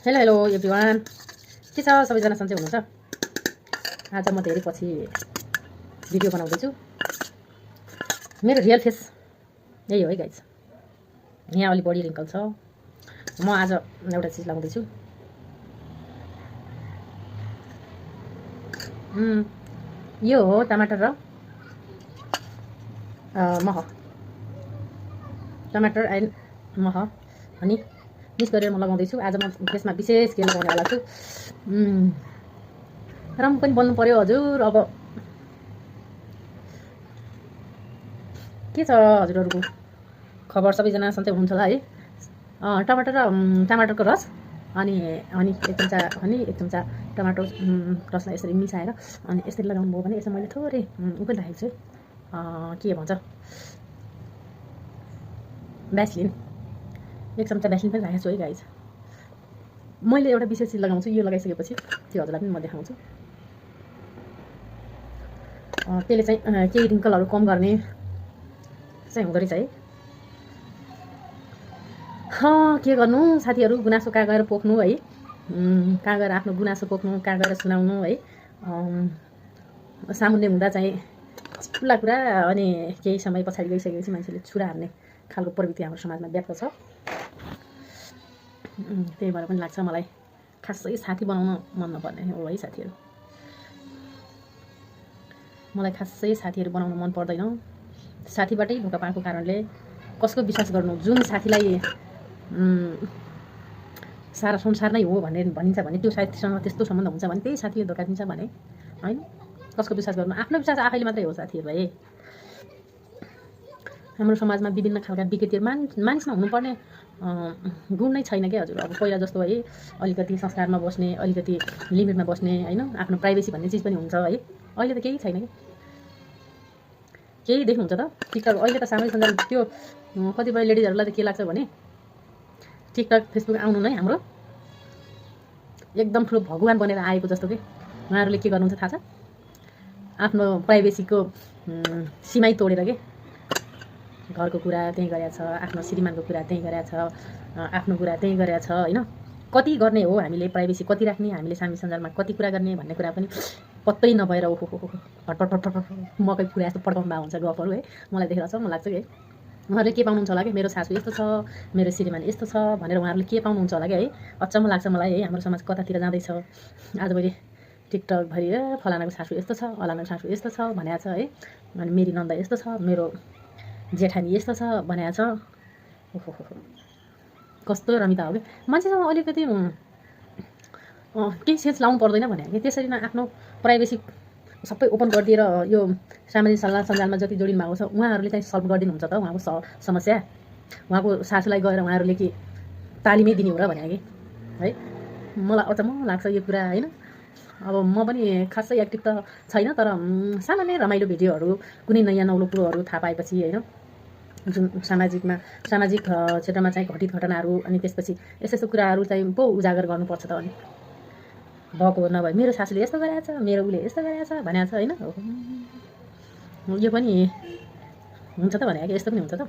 Hello hello everyone, के छ सबैजना सन्चै हुनुहुन्छ? आज म धेरै पछि भिडियो बनाउँदैछु। मेरो रियल फेस यही हो है गाइज। यहाँ अलि बढी रिङ्कल छ। म आज एउटा चिज लगाउँदैछु। यो हो टमाटर र मह। टमाटर एन्ड मह अनि मिक्स गरेर म लगाउँदैछु। आज म त्यसमा विशेष के लगाउनेवाला छु। राम्रो पनि बन्नु पर्यो हजुर। अब के छ हजुरहरूको खबर? सबैजना सन्चै हुनुहुन्छ होला है? टमाटरको रस अनि एक चम्चा हनी, एक चम्चा टमाटर रसलाई यसरी मिसाएर अनि यसरी लगाउनु भयो भने यसमा मैले थोरै उ पनि राखेको छु। के भन्छ, भ्यासलिन। एक चम्चा भ्यासलिन पनि राखेको छु है गाइज। मैले एउटा विशेष चिज लगाउँछु। यो लगाइसकेपछि त्यो हजुरलाई पनि म देखाउँछु। त्यसले चाहिँ केही रिङ्कलहरू कम गर्ने चाहिँ हुँदो रहेछ है। के गर्नु साथीहरू, गुनासो कहाँ गएर पोख्नु है? कहाँ गएर आफ्नो गुनासो पोख्नु, कहाँ गएर सुनाउनु है? सामुन्ने हुँदा चाहिँ ठुला कुरा, अनि केही समय पछाडि गइसकेपछि मान्छेले छुरा हान्ने खालको प्रवृत्ति हाम्रो समाजमा व्याप्त छ। त्यही भएर पनि लाग्छ मलाई खासै साथी बनाउन मन नपर्ने हो है साथीहरू। मलाई खासै साथीहरू बनाउन मन पर्दैन। साथीबाटै धोका पाएको कारणले कसको विश्वास गर्नु? जुन साथीलाई सारा संसार नै हो भनेर भनिन्छ भने त्यो साथीसँग त्यस्तो सम्बन्ध हुन्छ भने त्यही साथीले धोका दिन्छ भने होइन, कसको विश्वास गर्नु? आफ्नो विश्वास आफैले मात्रै हो साथीहरू है। हाम्रो समाजमा विभिन्न खालका विकृतिहरू मानिसमा हुनुपर्ने गुण नै छैन क्या हजुर। अब पहिला जस्तो है, अलिकति संस्कारमा बस्ने, अलिकति लिमिटमा बस्ने होइन, आफ्नो प्राइभेसी भन्ने चिज पनि हुन्छ है। अहिले त केही छैन कि। केही देख्नुहुन्छ त टिकटक? अहिले त सामाजिक सञ्जाल त्यो कतिपय लेडिजहरूलाई त के लाग्छ भने टिकटक फेसबुक आउनु नै हाम्रो एकदम ठुलो भगवान बनेर आएको जस्तो कि। उहाँहरूले के गर्नुहुन्छ थाहा छ? आफ्नो प्राइभेसीको सीमै तोडेर के घरको कुरा त्यहीँ गरेछ, आफ्नो श्रीमानको कुरा त्यहीँ गरेछ, आफ्नो कुरा त्यहीँ गरेछ होइन। कति गर्ने हो हामीले, प्राइभेसी कति राख्ने, हामीले सामाजिक सञ्जालमा कति कुरा गर्ने भन्ने कुरा पनि पत्तै नभएर ओहो फटफट मकै फुरा जस्तो पड्काउनु भएको हुन्छ गफहरू है। मलाई देखेर चाहिँ मलाई लाग्छ कि है, उहाँहरूले के पाउनुहुन्छ होला कि मेरो सासू यस्तो छ, मेरो श्रीमान यस्तो छ भनेर उहाँहरूले के पाउनुहुन्छ होला कि है। अचम्म लाग्छ मलाई है, हाम्रो समाज कतातिर जाँदैछ। आज मैले टिकटकभरि फलानाको सासू यस्तो छ, अलानाको सासू यस्तो छ भनेको छ है, अनि मेरी नन्दा यस्तो छ, मेरो जेठानी यस्तो छ भनेको छ। ओहो कस्तो रमिता हो कि। मान्छेसँग अलिकति केही सेन्स लाउनु पर्दैन भने कि त्यसरी नै आफ्नो प्राइभेसी सबै ओपन गरिदिएर यो सामाजिक सञ्जालमा जति जोडिनु भएको छ उहाँहरूले चाहिँ सल्भ गरिदिनुहुन्छ त उहाँको समस्या। उहाँको सासूलाई गएर उहाँहरूले कि तालिमै दिने हो र भने कि है। मलाई अचम्म लाग्छ यो कुरा होइन। अब म पनि खासै एक्टिभ त छैन, तर सामान्य रमाइलो भिडियोहरू, कुनै नयाँ नौलो कुरोहरू थाहा पाएपछि होइन, जुन सामाजिक क्षेत्रमा चाहिँ घटित घटनाहरू, अनि त्यसपछि यस्तो कुराहरू चाहिँ पो उजागर गर्नुपर्छ त। अनि भएको नभए मेरो सासूले यस्तो गरेछ, मेरो उसले यस्तो गरेछ भनेको छ होइन। यो पनि हुन्छ त भने यस्तो पनि हुन्छ त।